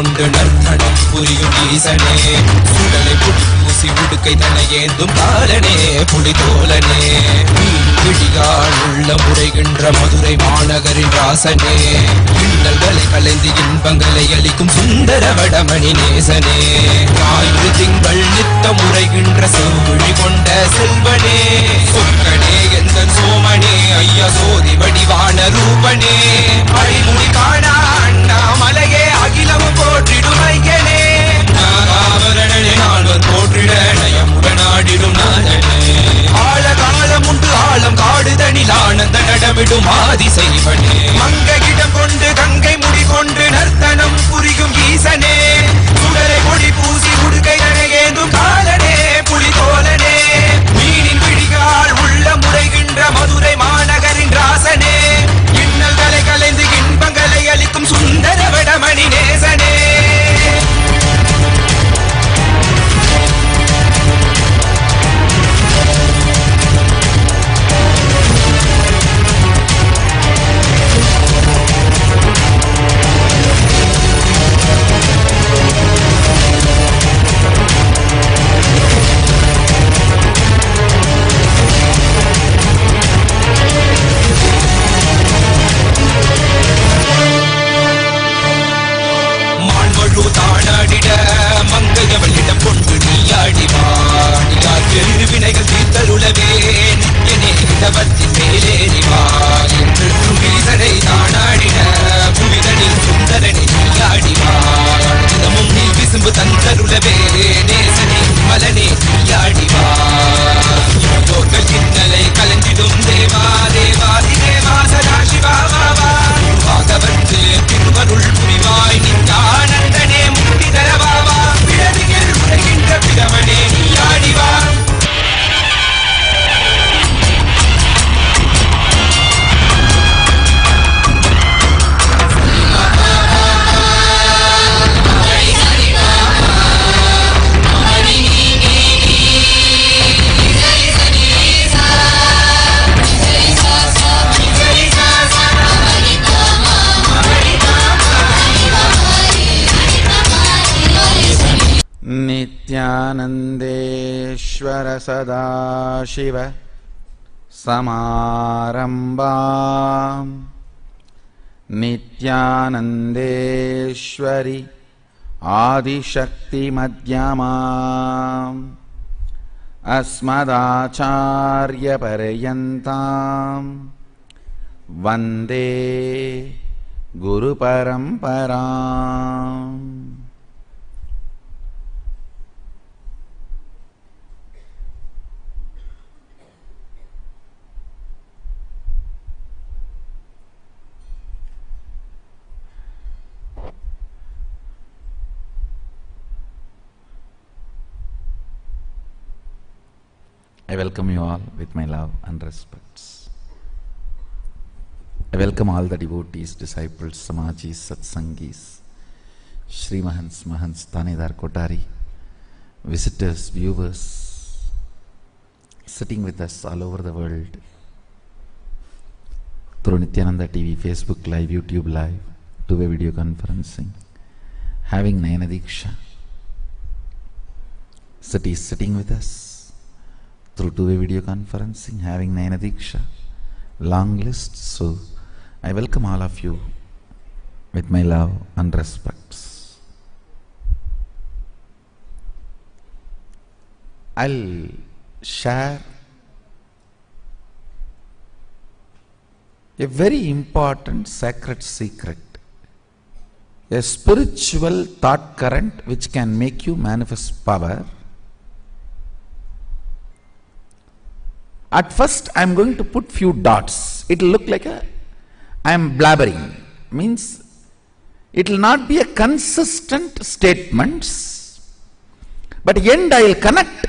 கொண்டு நர்த்தனம் புரியும் ஈசனே சுடலை புடி பூசி உடுக்கை தனையேந்தும் காலனே புலிதோலனே விழியால் உள்ள முறைகின்ற மதுரை மாநகரின் ராசனே இன்னல்களை கலைந்து இன்பங்களை அளிக்கும் சுந்தர வடமணி நேசனே ஞாயிறு திங்கள் நித்த முறைகின்ற செவ்விழி கொண்ட செல்வனே சொக்கனே எந்த சோமனே ஐயா சோதி வடிவான ரூபனே அழிமுடி காணா அண்ணாமலையே அகிலமும் போற்றிடும் ஐயனே நாகாபரணனே நால்வர் போற்றிட நயமுடனாடிடும் நாதனே ஆழ காலம் உண்டு ஆழம் காடுதனில் ஆனந்த நடமிடும் ஆதி செய்வனே மங்கையிடம் கொண்டு கங்கை முடி கொண்டு நர்த்தனம் புரியும் ஈசனே சுடரை பொடி பூசி உடுக்கை தனையேந்தும் காலனே புலிதோலனே மீனின் விழிகால் உள்ள முறைகின்ற மதுரை மாநகரின் ராசனே இன்னல்களை கலைந்து இன்பங்களை அளிக்கும் சுந்தர வடமணி நேசனே மங்கையவளிடம் கொண்டு நீயாடிவாடியா பெருவினைகள் தீர்த்தருளவே நித்தியனே இடவத்தின் மேலேறிவா என்று ஈசனை தானாடின புவிதனில் சுந்தரனை நீயாடிவா தினமும் நீ விசும்பு தந்தருளவே நேசனே மலனே நீயாடிவா யோர்கள் இன்னலை கலந்திடும் தேவா தேவாதி தேவா சதா சிவாவா வந்து திருவருள் புரிவாய் நித்யானந்தனே முக்தி தரவாவா பிறவியில் உரைகின்ற பிறவனே நீயாடிவா नित्यानन्देश्वर सदाशिव समारम्भां नित्यानन्देश्वरि आदिशक्तिमध्यमाम् अस्मदाचार्यपर्यन्तां वन्दे गुरुपरम्पराम्. I welcome you all with my love and respects. I welcome all the devotees, disciples, Samajis, Satsangis, Shri Mahants, Mahants, Tanidar Kotari, visitors, viewers, sitting with us all over the world through Nityananda TV, Facebook Live, YouTube Live, two-way video conferencing, having Nayana Diksha. Cities sitting with us through two-way video conferencing, having Nayana Diksha, long list. So I welcome all of you with my love and respects. I'll share a very important sacred secret, a spiritual thought current which can make you manifest power. At first I am going to put few dots. It will look like I am blabbering, means it will not be a consistent statements, but end I will connect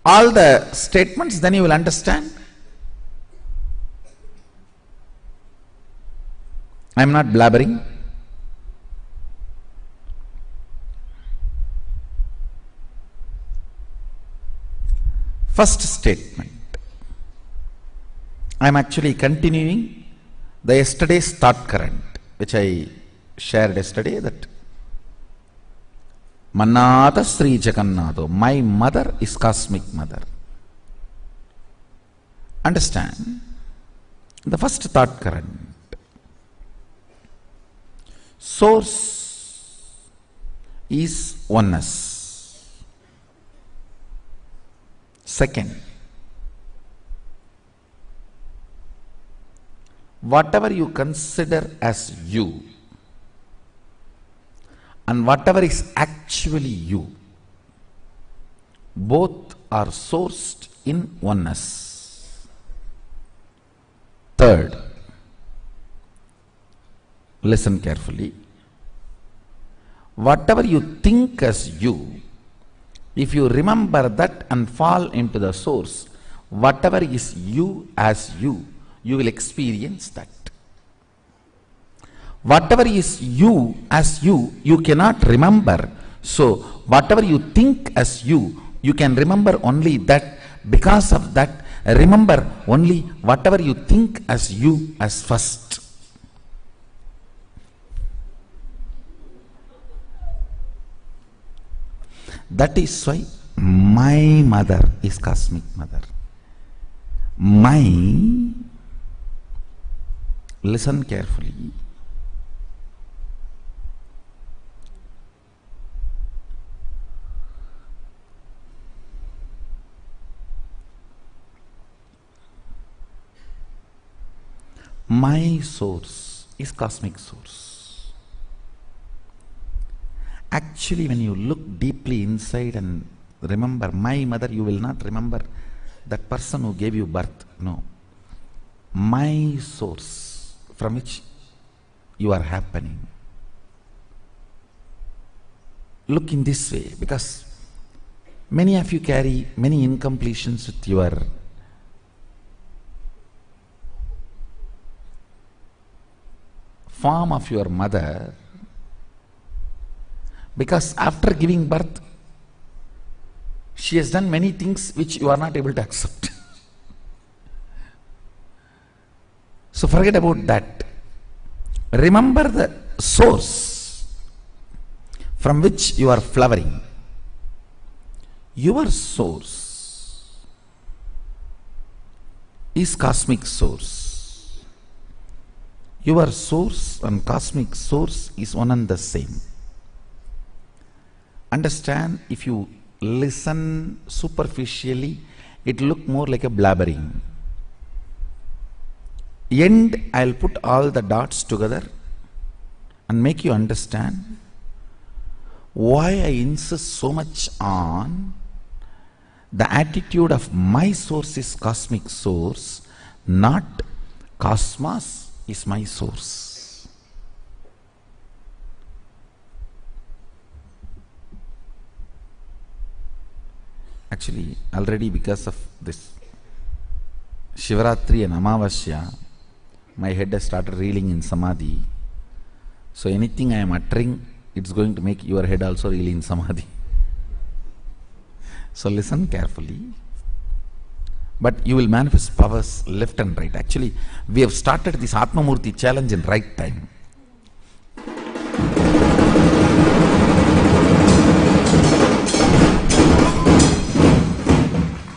all the statements, then you will understand. I am not blabbering. First statement, I am actually continuing the yesterday's thought current which I shared yesterday, that Mannatha Sri Jagannatho. My mother is cosmic mother. Understand? The first thought current. Source is oneness. Second, whatever you consider as you and whatever is actually you, both are sourced in oneness. Third, listen carefully. Whatever you think as you, if you remember that and fall into the source, whatever is you as you will experience that. Whatever is you as you cannot remember. So, whatever you think as you can remember only that. Because of that, remember only whatever you think as you as first. That is why my mother is cosmic mother. My, listen carefully. My source is cosmic source. Actually, when you look deeply inside and remember my mother, you will not remember that person who gave you birth. No. My source from which you are happening. Look in this way, because many of you carry many incompletions with your form of your mother, because after giving birth she has done many things which you are not able to accept. So forget about that. Remember the source from which you are flowering. Your source is cosmic source. Your source and cosmic source is one and the same. Understand, if you listen superficially, it look more like a blabbering. End, I'll put all the dots together and make you understand why I insist so much on the attitude of my source is cosmic source, not cosmos is my source. Actually, already because of this Shivaratri and Amavasya, my head has started reeling in Samadhi. So anything I am uttering, it's going to make your head also reel in Samadhi. So listen carefully. But you will manifest powers left and right. Actually, we have started this Atmamurti challenge in right time.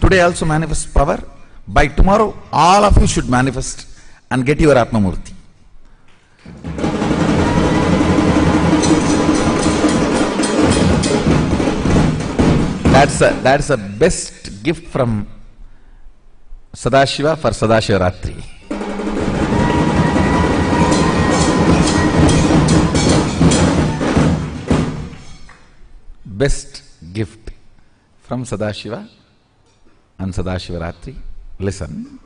Today also manifest power. By tomorrow, all of you should manifest and get your Atmamurti. That's a best gift from Sadashiva for Sadashivaratri. Best gift from Sadashiva and Sadashivaratri. Listen.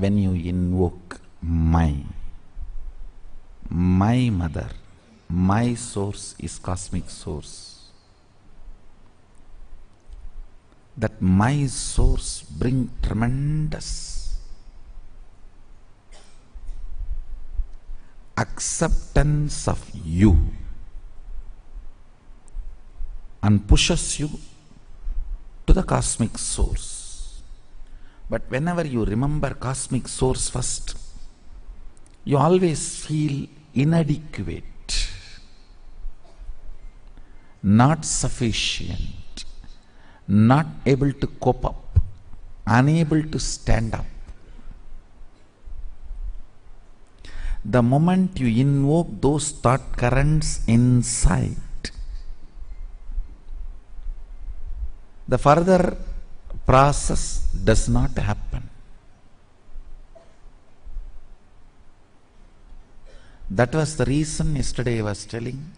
when you invoke my mother, my source is cosmic source. That my source brings tremendous acceptance of you and pushes you to the cosmic source. But whenever you remember cosmic source first, you always feel inadequate, not sufficient, not able to cope up, unable to stand up. The moment you invoke those thought currents inside, the further process does not happen. That was the reason yesterday I was telling,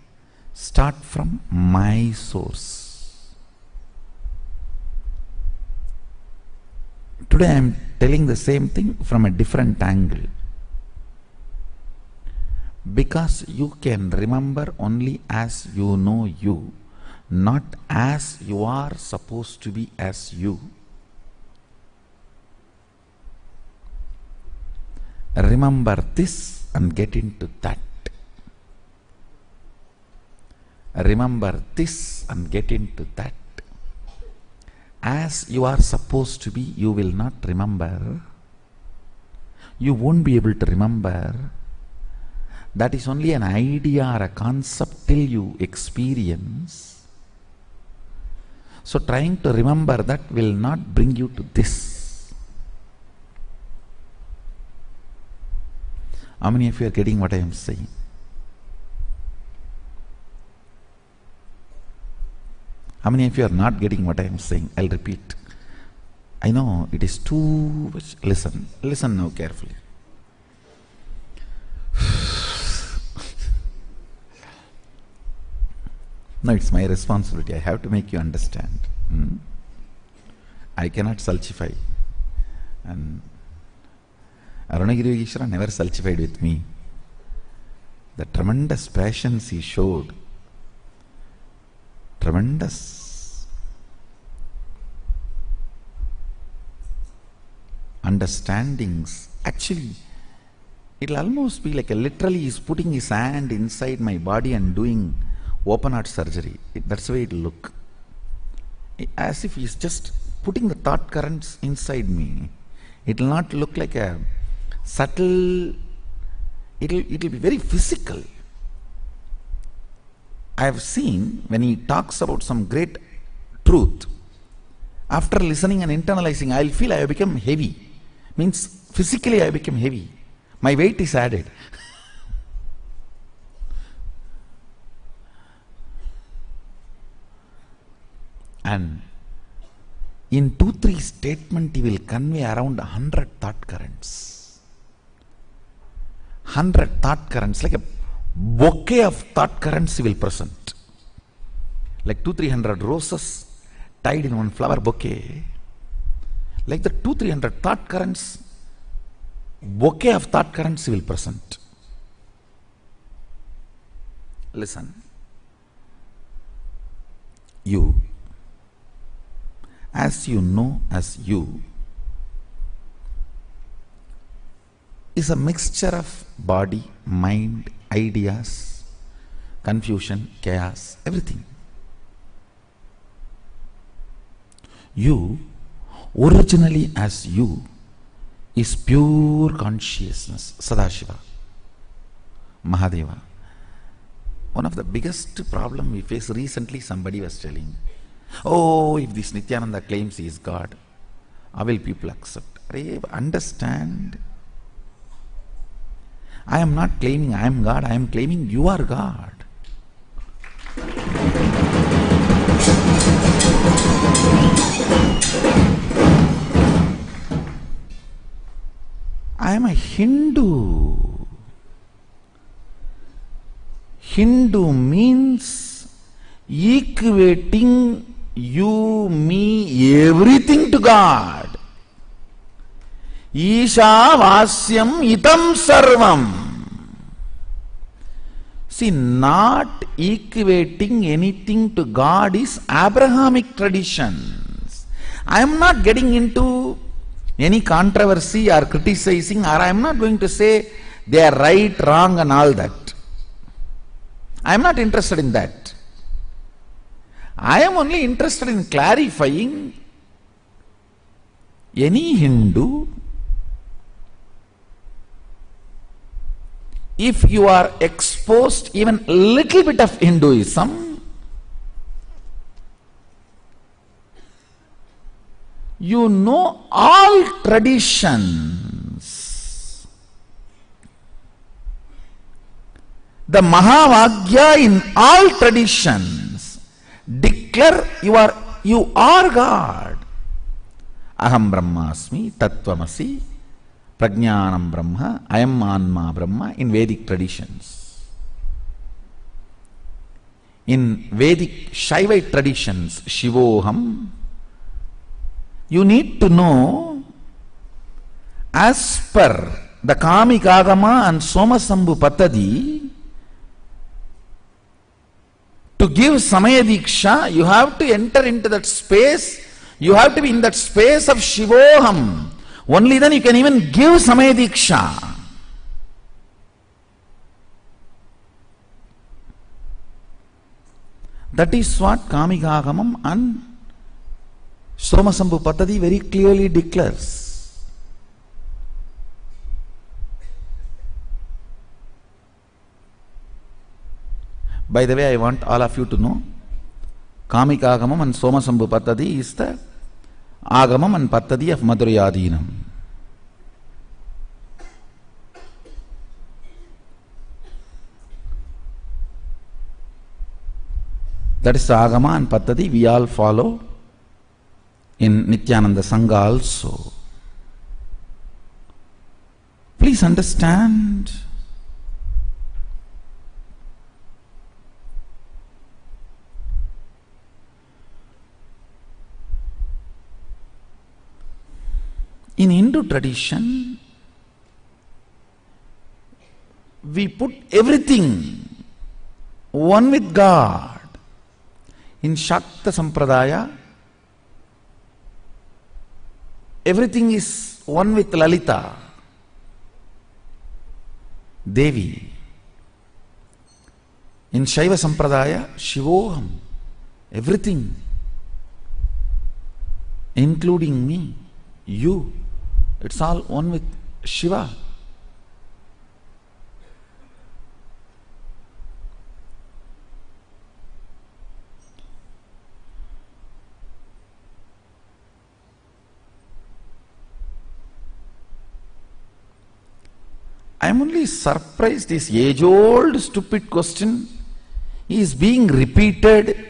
start from my source. Today I am telling the same thing from a different angle. Because you can remember only as you know you, not as you are supposed to be as you. Remember this and get into that. Remember this and get into that. As you are supposed to be, you will not remember. You won't be able to remember. That is only an idea or a concept till you experience. So trying to remember that will not bring you to this. How many of you are getting what I am saying? How many of you are not getting what I am saying? I'll repeat. I know it is too much. Listen. Listen now carefully. No, it's my responsibility. I have to make you understand. I cannot sulchify. And Arunagiri Ishvara never sulchified with me. The tremendous passions he showed, tremendous understandings. Actually, it'll almost be like literally he's putting his hand inside my body and doing open heart surgery. That's the way it'll look. As if he's just putting the thought currents inside me. It'll not look like a subtle, it'll be very physical. I have seen when he talks about some great truth, after listening and internalizing, I'll feel I have become heavy. Means physically I have become heavy. My weight is added. And in 2-3 statements he will convey around 100 thought currents. 100 thought currents, like a bouquet of thought currents he will present. Like 200-300 roses tied in one flower bouquet. Like the 200-300 thought currents, bouquet of thought currents he will present. Listen. You, as you know as you, is a mixture of body, mind, ideas, confusion, chaos, everything. You, originally as you, is pure consciousness, Sadashiva, Mahadeva. One of the biggest problem we face recently, somebody was telling, oh, if this Nityananda claims he is God, how will people accept? Understand. I am not claiming I am God, I am claiming you are God. I am a Hindu. Hindu means equating you, me, everything to God. Ishavasyam itam sarvam. See, not equating anything to God is Abrahamic traditions. I am not getting into any controversy or criticizing, or I am not going to say they are right, wrong and all that. I am not interested in that. I am only interested in clarifying. Any Hindu, if you are exposed even a little bit of Hinduism, you know all traditions. The Mahavagya in all traditions declare you are God. Aham Brahmasmi, Tattvamasi, Prajnanam Brahma, Ayam Anma Brahma in Vedic traditions. In Vedic Shaivite traditions, Shivoham, you need to know, as per the Kamikagama and Somasambhu Patadi, to give Samaya Diksha, you have to enter into that space, you have to be in that space of Shivoham. Only then you can even give Samaya Diksha. That is what Kamikagamam and Somasambhu Patadi very clearly declares. By the way, I want all of you to know, Kamikagamam and Somasambhu Patadi is the Agamam and Patadi of Madhurayadinam. That is the Agama and Patadi we all follow in Nityananda Sangha also. Please understand. In Hindu tradition, we put everything one with God. In Shakta Sampradaya, everything is one with Lalita, Devi. In Shaiva Sampradaya, Shivoham, everything, including me, you, it's all one with Shiva. I am only surprised this age-old stupid question is being repeated.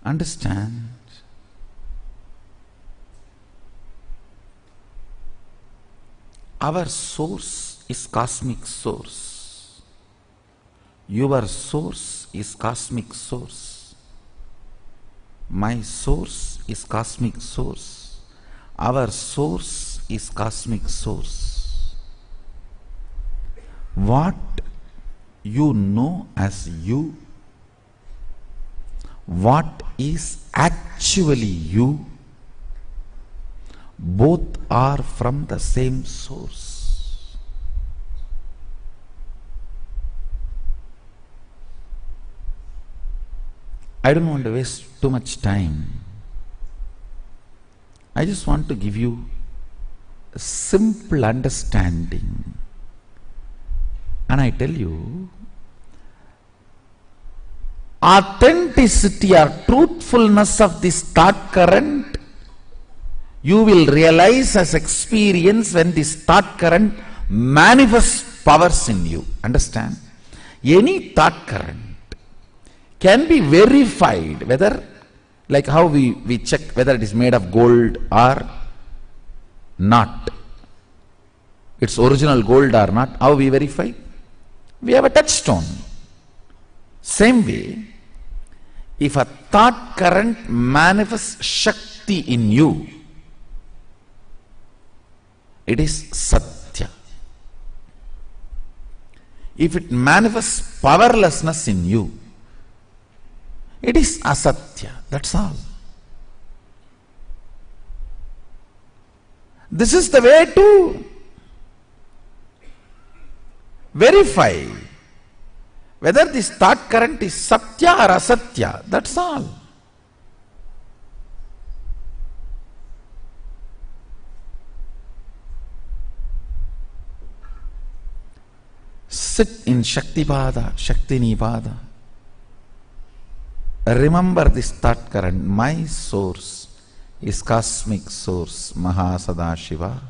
Understand, our source is cosmic source. Your source is cosmic source. My source is cosmic source. Our source is cosmic source. What you know as you, what is actually you, both are from the same source. I don't want to waste too much time. I just want to give you a simple understanding. And I tell you, authenticity or truthfulness of this thought current, you will realize as experience when this thought current manifests powers in you. Understand? Any thought current, can be verified, whether, like how we check whether it is made of gold or not, its original gold or not, how we verify? We have a touchstone. Same way, if a thought current manifests Shakti in you, it is Satya. If it manifests powerlessness in you, it is Asatya. That's all. This is the way to verify whether this thought current is Satya or Asatya. That's all. Sit in Shaktipada, Shaktinipada. Remember this thought current. My source is cosmic source, Mahasadashiva.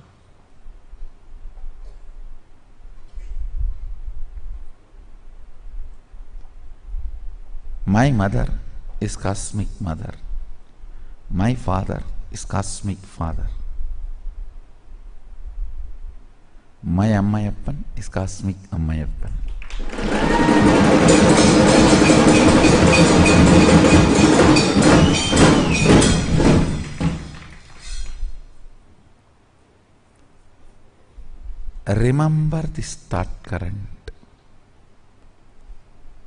My mother is cosmic mother. My father is cosmic father. My Ammayappan is cosmic Ammayappan. Remember this thought current.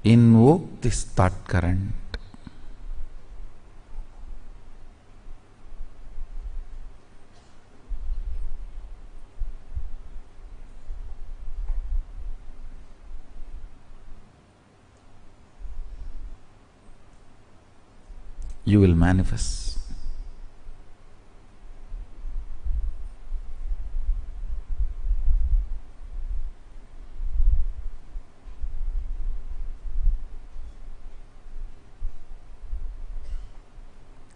Invoke this thought current. You will manifest.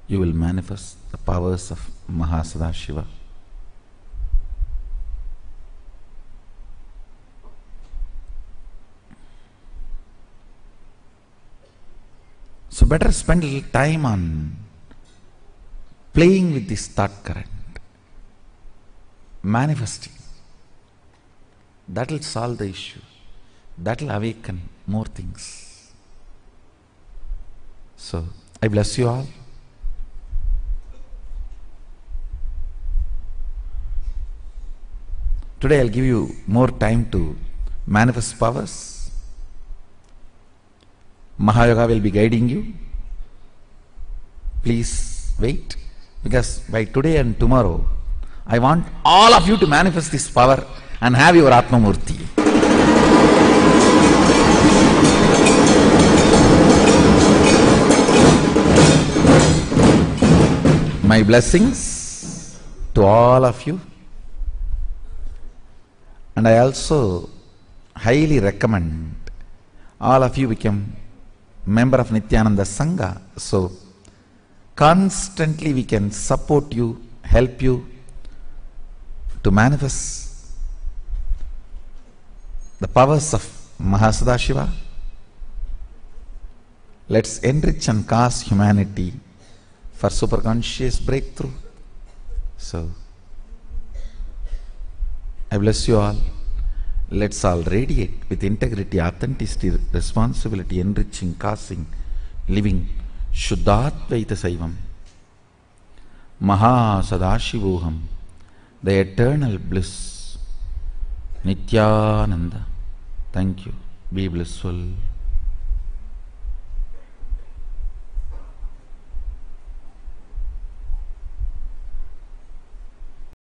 You will manifest the powers of Mahasadashiva. So better spend a little time on playing with this thought current, manifesting. That will solve the issue. That will awaken more things. So I bless you all. Today I'll give you more time to manifest powers. Mahayoga will be guiding you. Please wait, because by today and tomorrow I want all of you to manifest this power and have your Atmamurti. My blessings to all of you. And I also highly recommend all of you become member of Nityananda Sangha. So constantly we can support you, help you to manifest the powers of Mahasadashiva. Let's enrich and cause humanity for superconscious breakthrough. So I bless you all. Let's all radiate with integrity, authenticity, responsibility, enriching, causing, living Shuddhadvaita Saivam. Mahasadashivoham, the eternal bliss. Nityananda. Thank you. Be blissful.